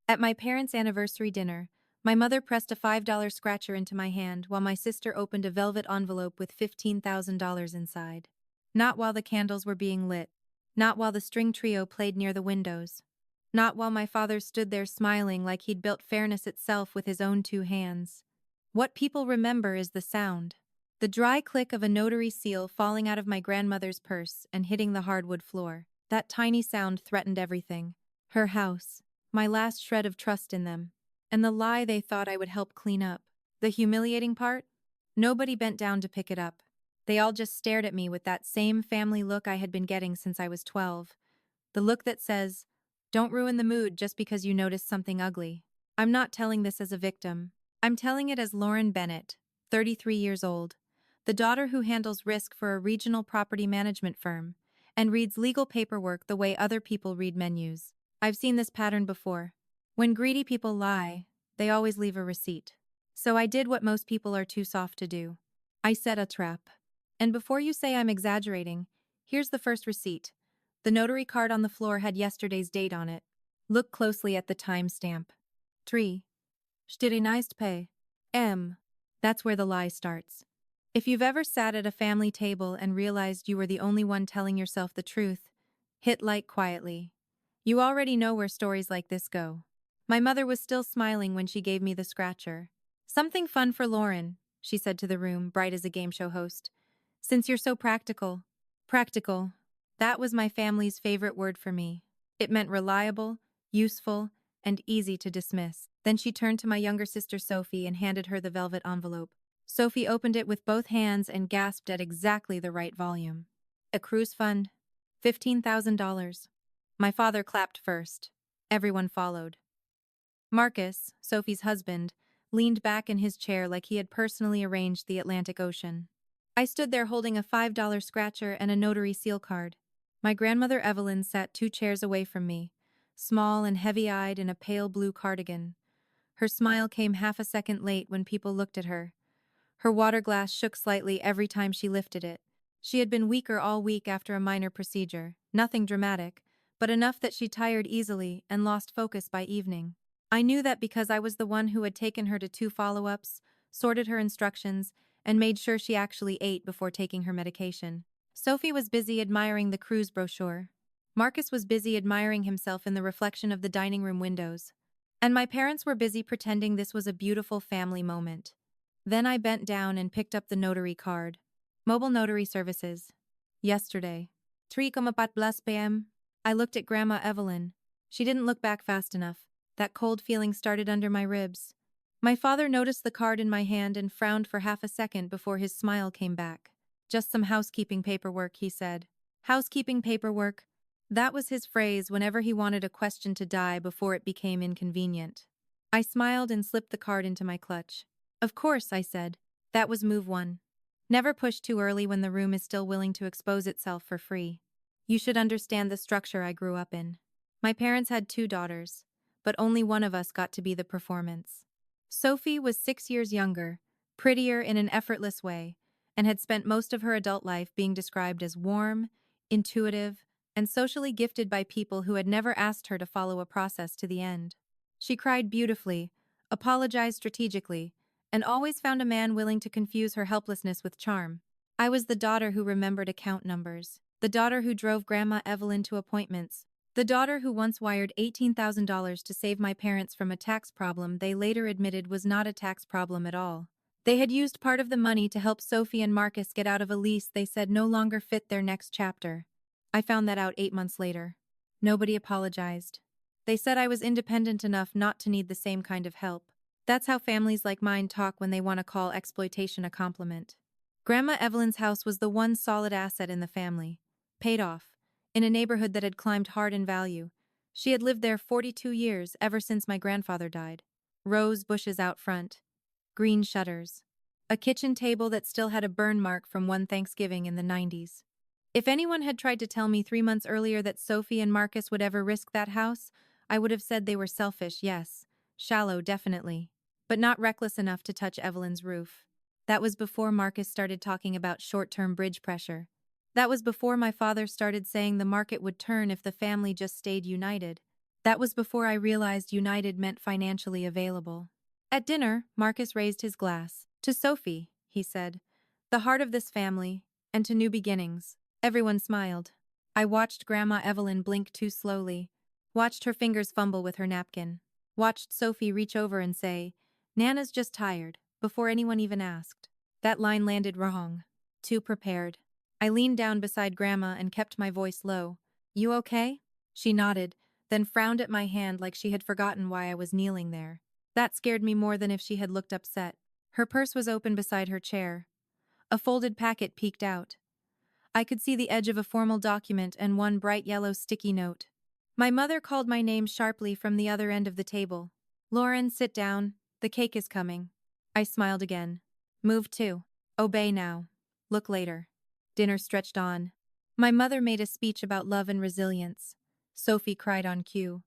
At my parents' anniversary dinner, my mother pressed a $5 scratcher into my hand while my sister opened a velvet envelope with $15,000 inside. Not while the candles were being lit. Not while the string trio played near the windows. Not while my father stood there smiling like he'd built fairness itself with his own two hands. What people remember is the sound. The dry click of a notary seal falling out of my grandmother's purse and hitting the hardwood floor. That tiny sound threatened everything. Her house. My last shred of trust in them. And the lie they thought I would help clean up. The humiliating part? Nobody bent down to pick it up. They all just stared at me with that same family look I had been getting since I was 12. The look that says, "Don't ruin the mood just because you noticed something ugly." I'm not telling this as a victim. I'm telling it as Lauren Bennett, 33 years old, the daughter who handles risk for a regional property management firm and reads legal paperwork the way other people read menus. I've seen this pattern before. When greedy people lie, they always leave a receipt. So I did what most people are too soft to do. I set a trap. And before you say I'm exaggerating, here's the first receipt. The notary card on the floor had yesterday's date on it. Look closely at the timestamp. 3. 14 pay. M. That's where the lie starts. If you've ever sat at a family table and realized you were the only one telling yourself the truth, hit like quietly. You already know where stories like this go. My mother was still smiling when she gave me the scratcher. "Something fun for Lauren," she said to the room, bright as a game show host. "Since you're so practical." Practical. That was my family's favorite word for me. It meant reliable, useful, and easy to dismiss. Then she turned to my younger sister Sophie and handed her the velvet envelope. Sophie opened it with both hands and gasped at exactly the right volume. "A cruise fund. $15,000. My father clapped first. Everyone followed. Marcus, Sophie's husband, leaned back in his chair like he had personally arranged the Atlantic Ocean. I stood there holding a $5 scratcher and a notary seal card. My grandmother Evelyn sat 2 chairs away from me, small and heavy-eyed in a pale blue cardigan. Her smile came half a second late when people looked at her. Her water glass shook slightly every time she lifted it. She had been weaker all week after a minor procedure, nothing dramatic, but enough that she tired easily and lost focus by evening. I knew that because I was the one who had taken her to 2 follow-ups, sorted her instructions, and made sure she actually ate before taking her medication. Sophie was busy admiring the cruise brochure. Marcus was busy admiring himself in the reflection of the dining room windows. And my parents were busy pretending this was a beautiful family moment. Then I bent down and picked up the notary card. Mobile notary services. Yesterday. 3:14 p.m. I looked at Grandma Evelyn. She didn't look back fast enough. That cold feeling started under my ribs. My father noticed the card in my hand and frowned for half a second before his smile came back. "Just some housekeeping paperwork," he said. Housekeeping paperwork. That was his phrase whenever he wanted a question to die before it became inconvenient. I smiled and slipped the card into my clutch. "Of course," I said. That was move 1. Never push too early when the room is still willing to expose itself for free. You should understand the structure I grew up in. My parents had 2 daughters, but only one of us got to be the performance. Sophie was 6 years younger, prettier in an effortless way, and had spent most of her adult life being described as warm, intuitive, and socially gifted by people who had never asked her to follow a process to the end. She cried beautifully, apologized strategically, and always found a man willing to confuse her helplessness with charm. I was the daughter who remembered account numbers, the daughter who drove Grandma Evelyn to appointments, the daughter who once wired $18,000 to save my parents from a tax problem they later admitted was not a tax problem at all. They had used part of the money to help Sophie and Marcus get out of a lease they said no longer fit their next chapter. I found that out 8 months later. Nobody apologized. They said I was independent enough not to need the same kind of help. That's how families like mine talk when they want to call exploitation a compliment. Grandma Evelyn's house was the one solid asset in the family. Paid off. In a neighborhood that had climbed hard in value. She had lived there 42 years, ever since my grandfather died. Rose bushes out front. Green shutters. A kitchen table that still had a burn mark from one Thanksgiving in the 90s. If anyone had tried to tell me 3 months earlier that Sophie and Marcus would ever risk that house, I would have said they were selfish, yes. Shallow, definitely. But not reckless enough to touch Evelyn's roof. That was before Marcus started talking about short-term bridge pressure. That was before my father started saying the market would turn if the family just stayed united. That was before I realized united meant financially available. At dinner, Marcus raised his glass. To Sophie, he said, the heart of this family, and to new beginnings. Everyone smiled. I watched Grandma Evelyn blink too slowly, watched her fingers fumble with her napkin, watched Sophie reach over and say, Nana's just tired, before anyone even asked. That line landed wrong. Too prepared. I leaned down beside Grandma and kept my voice low. You okay? She nodded, then frowned at my hand like she had forgotten why I was kneeling there. That scared me more than if she had looked upset. Her purse was open beside her chair. A folded packet peeked out. I could see the edge of a formal document and one bright yellow sticky note. My mother called my name sharply from the other end of the table. Lauren, sit down. The cake is coming. I smiled again. Move to. Obey now. Look later. Dinner stretched on. My mother made a speech about love and resilience. Sophie cried on cue.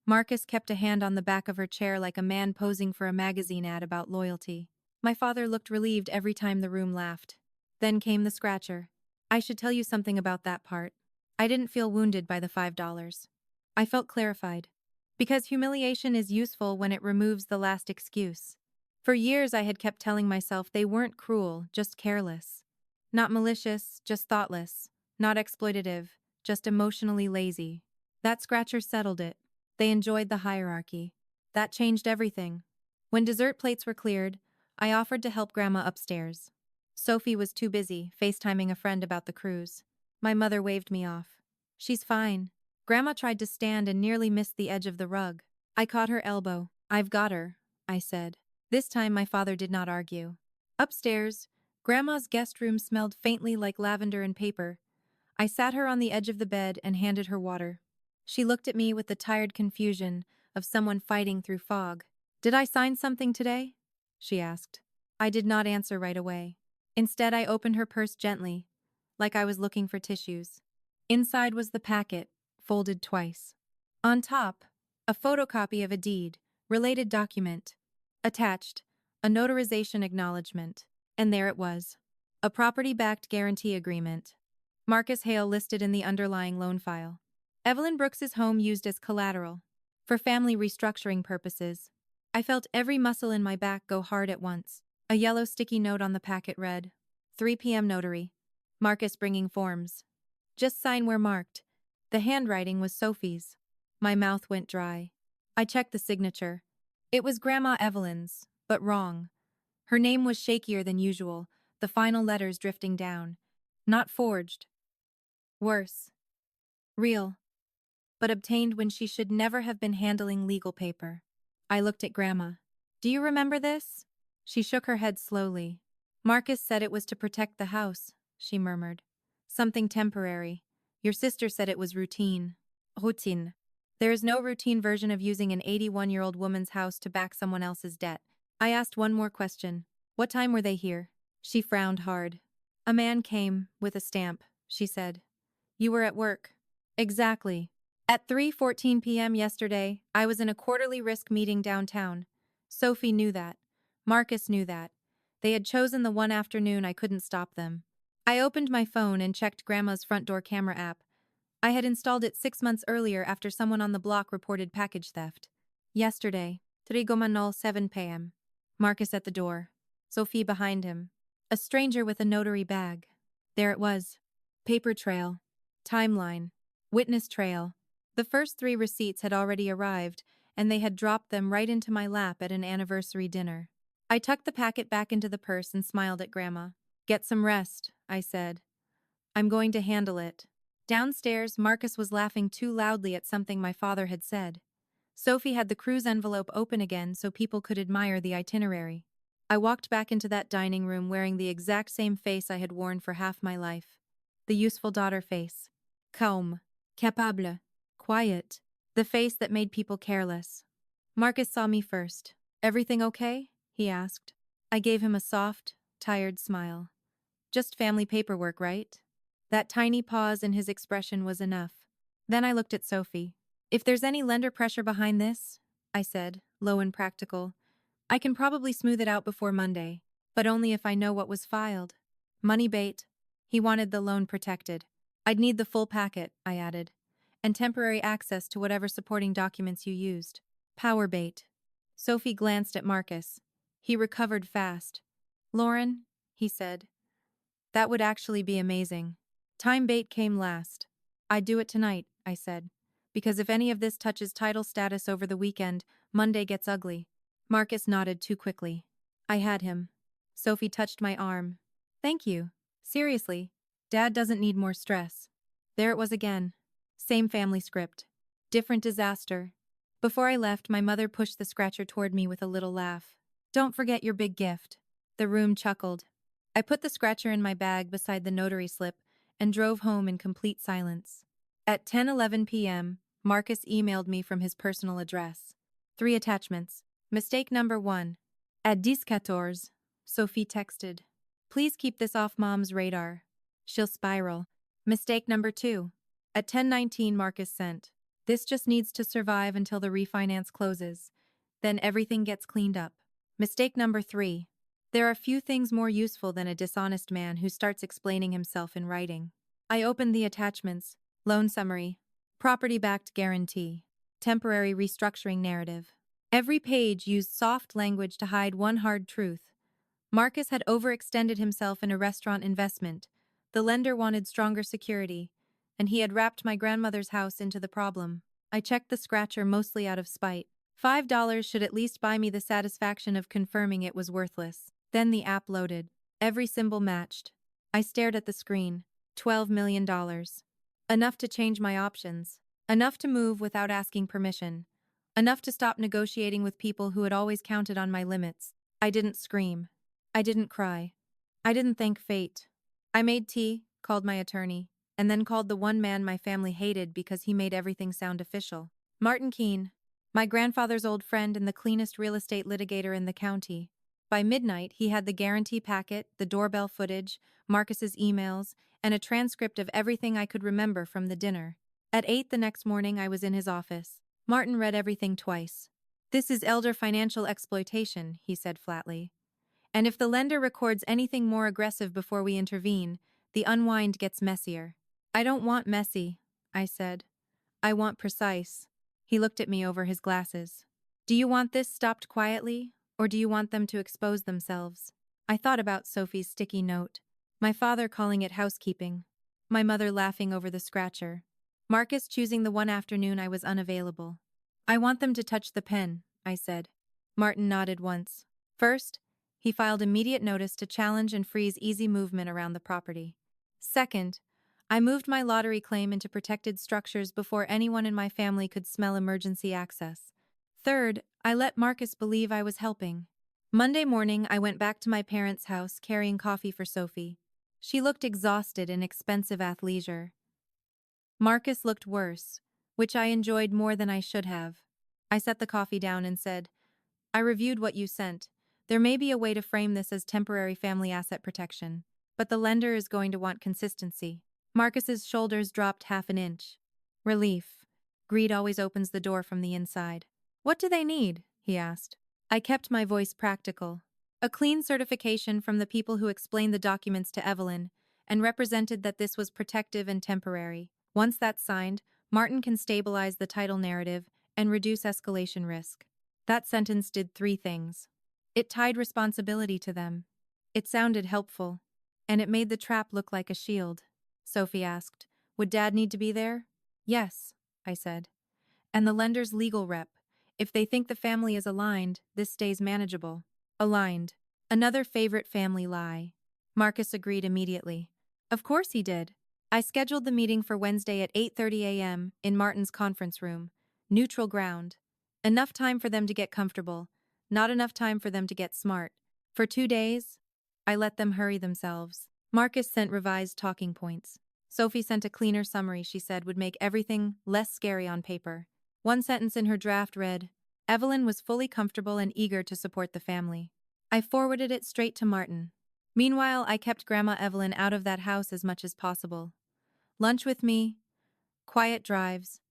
Marcus kept a hand on the back of her chair like a man posing for a magazine ad about loyalty. My father looked relieved every time the room laughed. Then came the scratcher. I should tell you something about that part. I didn't feel wounded by the $5. I felt clarified. Because humiliation is useful when it removes the last excuse. For years I had kept telling myself they weren't cruel, just careless. Not malicious, just thoughtless. Not exploitative, just emotionally lazy. That scratcher settled it. They enjoyed the hierarchy. That changed everything. When dessert plates were cleared, I offered to help Grandma upstairs. Sophie was too busy, FaceTiming a friend about the cruise. My mother waved me off. She's fine. Grandma tried to stand and nearly missed the edge of the rug. I caught her elbow. I've got her, I said. This time my father did not argue. Upstairs, Grandma's guest room smelled faintly like lavender and paper. I sat her on the edge of the bed and handed her water. She looked at me with the tired confusion of someone fighting through fog. Did I sign something today? She asked. I did not answer right away. Instead, I opened her purse gently, like I was looking for tissues. Inside was the packet, folded twice. On top, a photocopy of a deed, related document. Attached, a notarization acknowledgement. And there it was. A property-backed guarantee agreement. Marcus Hale listed in the underlying loan file. Evelyn Brooks's home used as collateral. For family restructuring purposes. I felt every muscle in my back go hard at once. A yellow sticky note on the packet read, 3 p.m. notary. Marcus bringing forms. Just sign where marked. The handwriting was Sophie's. My mouth went dry. I checked the signature. It was Grandma Evelyn's, but wrong. Her name was shakier than usual, the final letters drifting down. Not forged. Worse. Real. But obtained when she should never have been handling legal paper. I looked at Grandma. Do you remember this? She shook her head slowly. Marcus said it was to protect the house, she murmured. Something temporary. Your sister said it was routine. Routine. There is no routine version of using an 81-year-old woman's house to back someone else's debt. I asked one more question. What time were they here? She frowned hard. A man came, with a stamp, she said. You were at work. Exactly. At 3:14 p.m. yesterday, I was in a quarterly risk meeting downtown. Sophie knew that. Marcus knew that. They had chosen the one afternoon I couldn't stop them. I opened my phone and checked Grandma's front door camera app. I had installed it 6 months earlier after someone on the block reported package theft. Yesterday, 3:07 p.m. Marcus at the door. Sophie behind him. A stranger with a notary bag. There it was. Paper trail. Timeline. Witness trail. The first 3 receipts had already arrived, and they had dropped them right into my lap at an anniversary dinner. I tucked the packet back into the purse and smiled at Grandma. Get some rest, I said. I'm going to handle it. Downstairs, Marcus was laughing too loudly at something my father had said. Sophie had the cruise envelope open again so people could admire the itinerary. I walked back into that dining room wearing the exact same face I had worn for half my life. The useful daughter face. Calme. Capable. Quiet. The face that made people careless. Marcus saw me first. Everything okay? He asked. I gave him a soft, tired smile. Just family paperwork, right? That tiny pause in his expression was enough. Then I looked at Sophie. If there's any lender pressure behind this, I said, low and practical, I can probably smooth it out before Monday, but only if I know what was filed. Money bait. He wanted the loan protected. I'd need the full packet, I added. and temporary access to whatever supporting documents you used. Power bait. Sophie glanced at Marcus. He recovered fast. Lauren, he said, that would actually be amazing. Time bait came last. I'd do it tonight, I said. Because if any of this touches title status over the weekend, Monday gets ugly. Marcus nodded too quickly. I had him. Sophie touched my arm. Thank you. Seriously, Dad doesn't need more stress. There it was again. Same family script. Different disaster. Before I left, my mother pushed the scratcher toward me with a little laugh. Don't forget your big gift. The room chuckled. I put the scratcher in my bag beside the notary slip and drove home in complete silence. At 10:11 p.m., Marcus emailed me from his personal address. 3 attachments. Mistake number 1. At 10:14, Sophie texted. Please keep this off Mom's radar. She'll spiral. Mistake number 2. At 10:19, Marcus sent. This just needs to survive until the refinance closes. Then everything gets cleaned up. Mistake number 3. There are few things more useful than a dishonest man who starts explaining himself in writing. I opened the attachments. Loan summary. Property-backed guarantee. Temporary restructuring narrative. Every page used soft language to hide one hard truth. Marcus had overextended himself in a restaurant investment. The lender wanted stronger security, and he had wrapped my grandmother's house into the problem. I checked the scratcher mostly out of spite. $5 should at least buy me the satisfaction of confirming it was worthless. Then the app loaded. Every symbol matched. I stared at the screen. $12 million. Enough to change my options. Enough to move without asking permission. Enough to stop negotiating with people who had always counted on my limits. I didn't scream. I didn't cry. I didn't thank fate. I made tea, called my attorney, and then called the one man my family hated because he made everything sound official. Martin Keene, my grandfather's old friend and the cleanest real estate litigator in the county. By midnight, he had the guarantee packet, the doorbell footage, Marcus's emails, and a transcript of everything I could remember from the dinner. At 8 the next morning, I was in his office. Martin read everything twice. This is elder financial exploitation, he said flatly. And if the lender records anything more aggressive before we intervene, the unwind gets messier. I don't want messy, I said. I want precise. He looked at me over his glasses. Do you want this stopped quietly, or do you want them to expose themselves? I thought about Sophie's sticky note. My father calling it housekeeping. My mother laughing over the scratcher. Marcus choosing the one afternoon I was unavailable. I want them to touch the pen, I said. Martin nodded once. First, he filed immediate notice to challenge and freeze easy movement around the property. Second, I moved my lottery claim into protected structures before anyone in my family could smell emergency access. Third, I let Marcus believe I was helping. Monday morning, I went back to my parents' house carrying coffee for Sophie. She looked exhausted in expensive athleisure. Marcus looked worse, which I enjoyed more than I should have. I set the coffee down and said, I reviewed what you sent. There may be a way to frame this as temporary family asset protection, but the lender is going to want consistency. Marcus's shoulders dropped half an inch. Relief. Greed always opens the door from the inside. What do they need? He asked. I kept my voice practical. A clean certification from the people who explained the documents to Evelyn and represented that this was protective and temporary. Once that's signed, Martin can stabilize the title narrative and reduce escalation risk. That sentence did 3 things. It tied responsibility to them. It sounded helpful. And it made the trap look like a shield. Sophie asked, would Dad need to be there? Yes, I said. And the lender's legal rep. If they think the family is aligned, this stays manageable. Aligned. Another favorite family lie. Marcus agreed immediately. Of course he did. I scheduled the meeting for Wednesday at 8:30 a.m. in Martin's conference room. Neutral ground. Enough time for them to get comfortable. Not enough time for them to get smart. For 2 days, I let them hurry themselves. Marcus sent revised talking points. Sophie sent a cleaner summary she said would make everything less scary on paper. One sentence in her draft read, Evelyn was fully comfortable and eager to support the family. I forwarded it straight to Martin. Meanwhile, I kept Grandma Evelyn out of that house as much as possible. Lunch with me, quiet drives,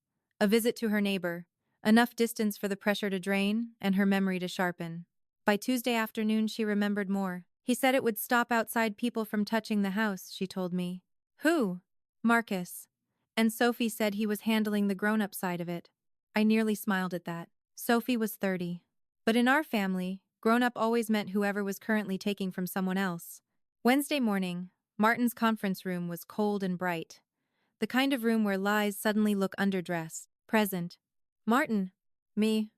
a visit to her neighbor, enough distance for the pressure to drain and her memory to sharpen. By Tuesday afternoon, she remembered more. He said it would stop outside people from touching the house, she told me. Who? Marcus. And Sophie said he was handling the grown-up side of it. I nearly smiled at that. Sophie was 30. But in our family, grown-up always meant whoever was currently taking from someone else. Wednesday morning, Martin's conference room was cold and bright. The kind of room where lies suddenly look underdressed. Present. Martin. Me.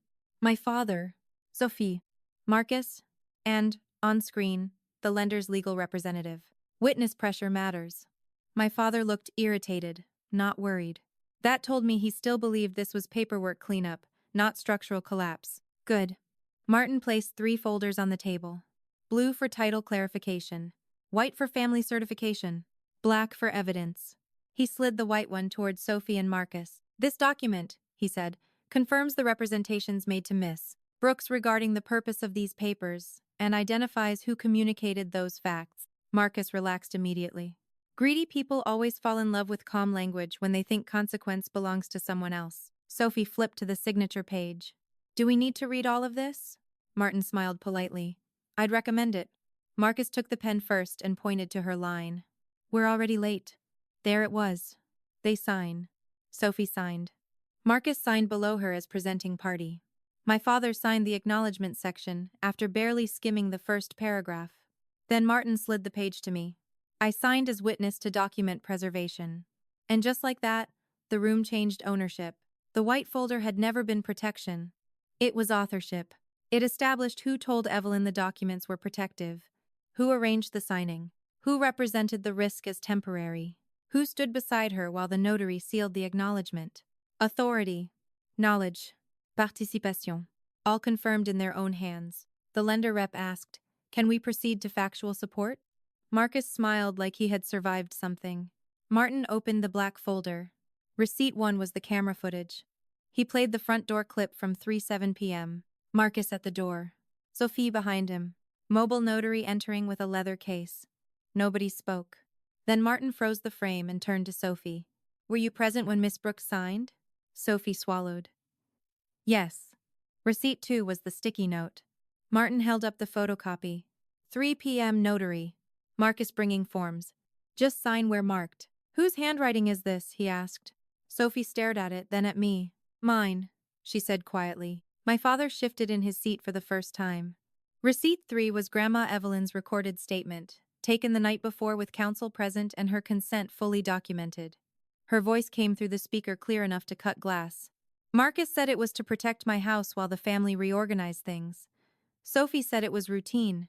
My father. Sophie. Marcus. And, on screen, the lender's legal representative. Witness pressure matters. My father looked irritated, not worried. That told me he still believed this was paperwork cleanup, not structural collapse. Good. Martin placed 3 folders on the table. Blue for title clarification. White for family certification. Black for evidence. He slid the white one towards Sophie and Marcus. This document, he said, confirms the representations made to Miss Brooks regarding the purpose of these papers and identifies who communicated those facts. Marcus relaxed immediately. Greedy people always fall in love with calm language when they think consequence belongs to someone else. Sophie flipped to the signature page. Do we need to read all of this? Martin smiled politely. I'd recommend it. Marcus took the pen first and pointed to her line. We're already late. There it was. They sign. Sophie signed. Marcus signed below her as presenting party. My father signed the acknowledgement section after barely skimming the first paragraph. Then Martin slid the page to me. I signed as witness to document preservation. And just like that, the room changed ownership. The white folder had never been protection. It was authorship. It established who told Evelyn the documents were protective, who arranged the signing, who represented the risk as temporary, who stood beside her while the notary sealed the acknowledgement. Authority, knowledge, participation, all confirmed in their own hands. The lender rep asked, "Can we proceed to factual support?" Marcus smiled like he had survived something. Martin opened the black folder. Receipt 1 was the camera footage. He played the front door clip from 3:07 p.m. Marcus at the door. Sophie behind him. Mobile notary entering with a leather case. Nobody spoke. Then Martin froze the frame and turned to Sophie. Were you present when Miss Brooks signed? Sophie swallowed. Yes. Receipt 2 was the sticky note. Martin held up the photocopy. 3 p.m. notary. Marcus bringing forms. Just sign where marked. Whose handwriting is this? He asked. Sophie stared at it, then at me. Mine, she said quietly. My father shifted in his seat for the first time. Receipt 3 was Grandma Evelyn's recorded statement, taken the night before with counsel present and her consent fully documented. Her voice came through the speaker clear enough to cut glass. Marcus said it was to protect my house while the family reorganized things. Sophie said it was routine.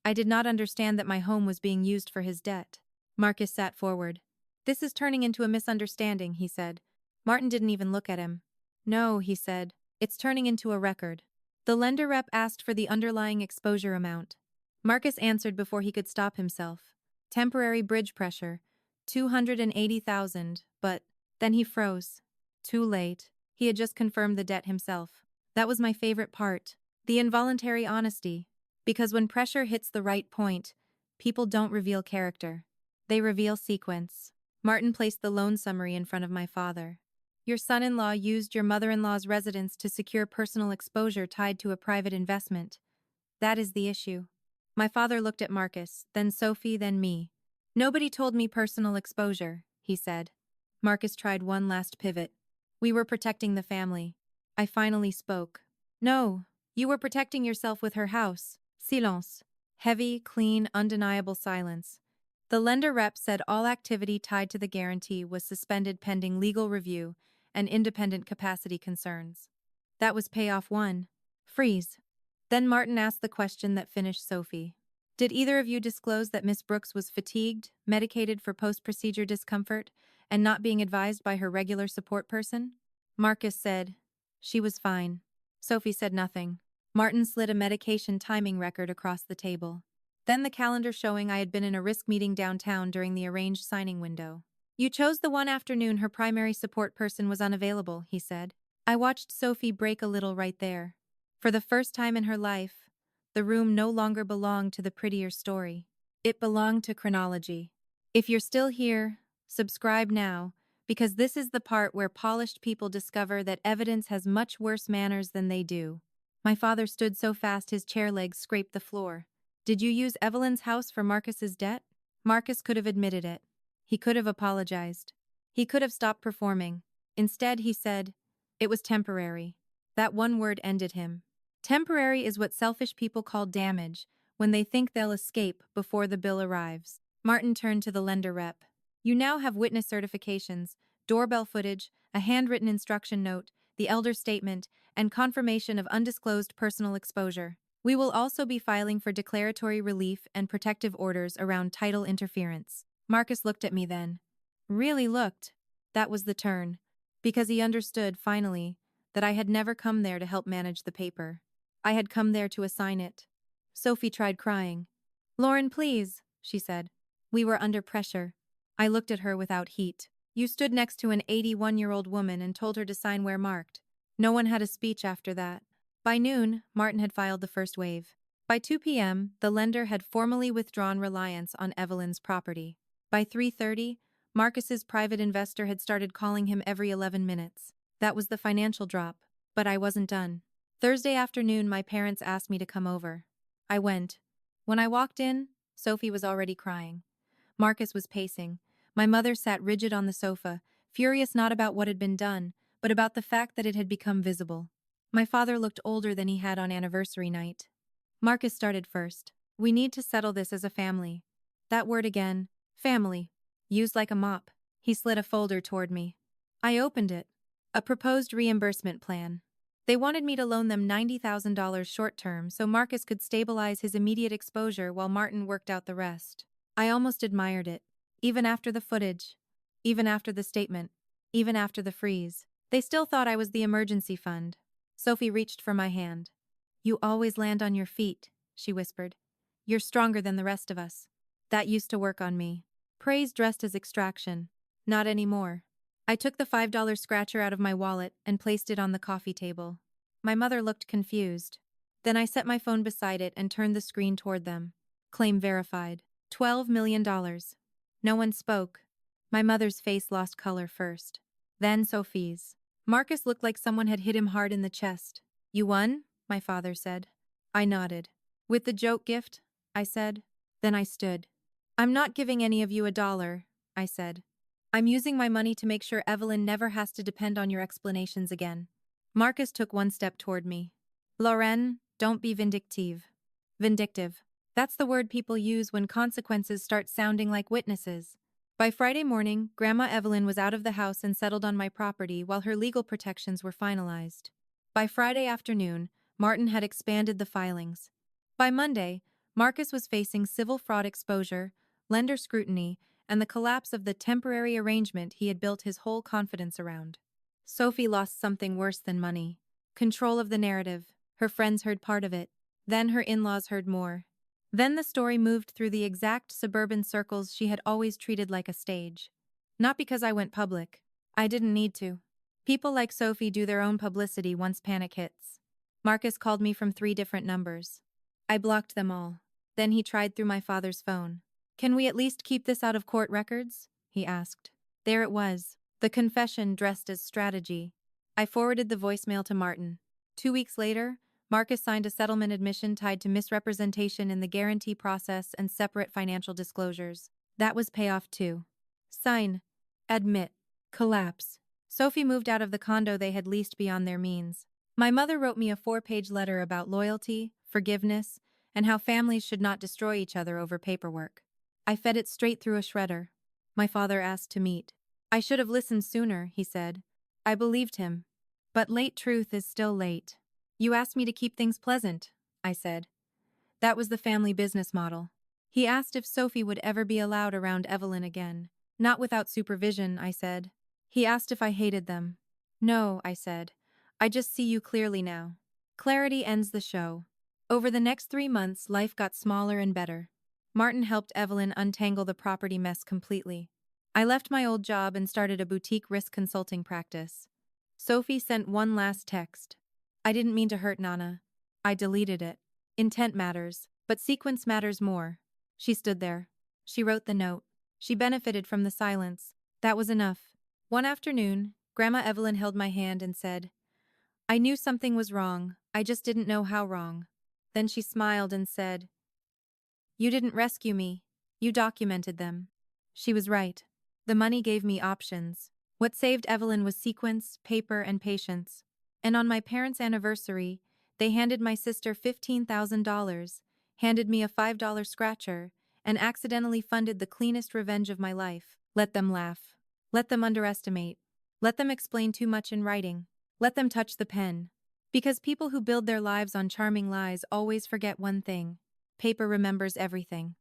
I did not understand that my home was being used for his debt. Marcus sat forward. This is turning into a misunderstanding, he said. Martin didn't even look at him. No, he said. It's turning into a record. The lender rep asked for the underlying exposure amount. Marcus answered before he could stop himself. Temporary bridge pressure. 280,000, but then he froze. Too late. He had just confirmed the debt himself. That was my favorite part. The involuntary honesty. Because when pressure hits the right point, people don't reveal character. They reveal sequence. Martin placed the loan summary in front of my father. Your son-in-law used your mother-in-law's residence to secure personal exposure tied to a private investment. That is the issue. My father looked at Marcus, then Sophie, then me. Nobody told me personal exposure, he said. Marcus tried one last pivot. We were protecting the family. I finally spoke. No, you were protecting yourself with her house. Silence. Heavy, clean, undeniable silence. The lender rep said all activity tied to the guarantee was suspended pending legal review and independent capacity concerns. That was payoff 1. Freeze. Then Martin asked the question that finished Sophie. Did either of you disclose that Miss Brooks was fatigued, medicated for post-procedure discomfort, and not being advised by her regular support person? Marcus said, she was fine. Sophie said nothing. Martin slid a medication timing record across the table. Then the calendar showing I had been in a risk meeting downtown during the arranged signing window. You chose the one afternoon her primary support person was unavailable, he said. I watched Sophie break a little right there. For the first time in her life, the room no longer belonged to the prettier story. It belonged to chronology. If you're still here, subscribe now, because this is the part where polished people discover that evidence has much worse manners than they do. My father stood so fast his chair legs scraped the floor. Did you use Evelyn's house for Marcus's debt? Marcus could have admitted it. He could have apologized. He could have stopped performing. Instead, he said, "It was temporary." That one word ended him. Temporary is what selfish people call damage when they think they'll escape before the bill arrives. Martin turned to the lender rep. "You now have witness certifications, doorbell footage, a handwritten instruction note, the elder statement, and confirmation of undisclosed personal exposure. We will also be filing for declaratory relief and protective orders around title interference." Marcus looked at me then. Really looked. That was the turn. Because he understood, finally, that I had never come there to help manage the paper. I had come there to assign it. Sophie tried crying. "Lauren, please," she said. We were under pressure. I looked at her without heat. "You stood next to an 81-year-old woman and told her to sign where marked." No one had a speech after that. By noon, Martin had filed the first waive. By 2 p.m., the lender had formally withdrawn reliance on Evelyn's property. By 3:30, Marcus's private investor had started calling him every 11 minutes. That was the financial drop. But I wasn't done. Thursday afternoon, my parents asked me to come over. I went. When I walked in, Sophie was already crying. Marcus was pacing. My mother sat rigid on the sofa, furious not about what had been done, but about the fact that it had become visible. My father looked older than he had on anniversary night. Marcus started first. "We need to settle this as a family." That word again, family, used like a mop. He slid a folder toward me. I opened it. A proposed reimbursement plan. They wanted me to loan them $90,000 short-term so Marcus could stabilize his immediate exposure while Martin worked out the rest. I almost admired it. Even after the footage. Even after the statement. Even after the freeze. They still thought I was the emergency fund. Sophie reached for my hand. "You always land on your feet," she whispered. "You're stronger than the rest of us." That used to work on me. Praise dressed as extraction. Not anymore. I took the $5 scratcher out of my wallet and placed it on the coffee table. My mother looked confused. Then I set my phone beside it and turned the screen toward them. Claim verified. $12 million. No one spoke. My mother's face lost color first. Then Sophie's. Marcus looked like someone had hit him hard in the chest. "You won?" my father said. I nodded. "With the joke gift?" I said. Then I stood. "I'm not giving any of you $1, I said. "I'm using my money to make sure Evelyn never has to depend on your explanations again." Marcus took one step toward me. "Lauren, don't be vindictive." Vindictive. That's the word people use when consequences start sounding like witnesses. By Friday morning, Grandma Evelyn was out of the house and settled on my property while her legal protections were finalized. By Friday afternoon, Martin had expanded the filings. By Monday, Marcus was facing civil fraud exposure, lender scrutiny, and the collapse of the temporary arrangement he had built his whole confidence around. Sophie lost something worse than money. Control of the narrative. Her friends heard part of it. Then her in-laws heard more. Then the story moved through the exact suburban circles she had always treated like a stage. Not because I went public. I didn't need to. People like Sophie do their own publicity once panic hits. Marcus called me from 3 different numbers. I blocked them all. Then he tried through my father's phone. "Can we at least keep this out of court records?" he asked. There it was. The confession dressed as strategy. I forwarded the voicemail to Martin. 2 weeks later, Marcus signed a settlement admission tied to misrepresentation in the guarantee process and separate financial disclosures. That was payoff too. Sign. Admit. Collapse. Sophie moved out of the condo they had leased beyond their means. My mother wrote me a 4-page letter about loyalty, forgiveness, and how families should not destroy each other over paperwork. I fed it straight through a shredder. My father asked to meet. "I should have listened sooner," he said. I believed him. But late truth is still late. "You asked me to keep things pleasant," I said. That was the family business model. He asked if Sophie would ever be allowed around Evelyn again. "Not without supervision," I said. He asked if I hated them. "No," I said. "I just see you clearly now." Clarity ends the show. Over the next 3 months, life got smaller and better. Martin helped Evelyn untangle the property mess completely. I left my old job and started a boutique risk consulting practice. Sophie sent one last text. "I didn't mean to hurt Nana." I deleted it. Intent matters, but sequence matters more. She stood there. She wrote the note. She benefited from the silence. That was enough. One afternoon, Grandma Evelyn held my hand and said, "I knew something was wrong, I just didn't know how wrong." Then she smiled and said, "You didn't rescue me, you documented them." She was right. The money gave me options. What saved Evelyn was sequence, paper, and patience. And on my parents' anniversary, they handed my sister $15,000, handed me a $5 scratcher, and accidentally funded the cleanest revenge of my life. Let them laugh. Let them underestimate. Let them explain too much in writing. Let them touch the pen. Because people who build their lives on charming lies always forget one thing: paper remembers everything.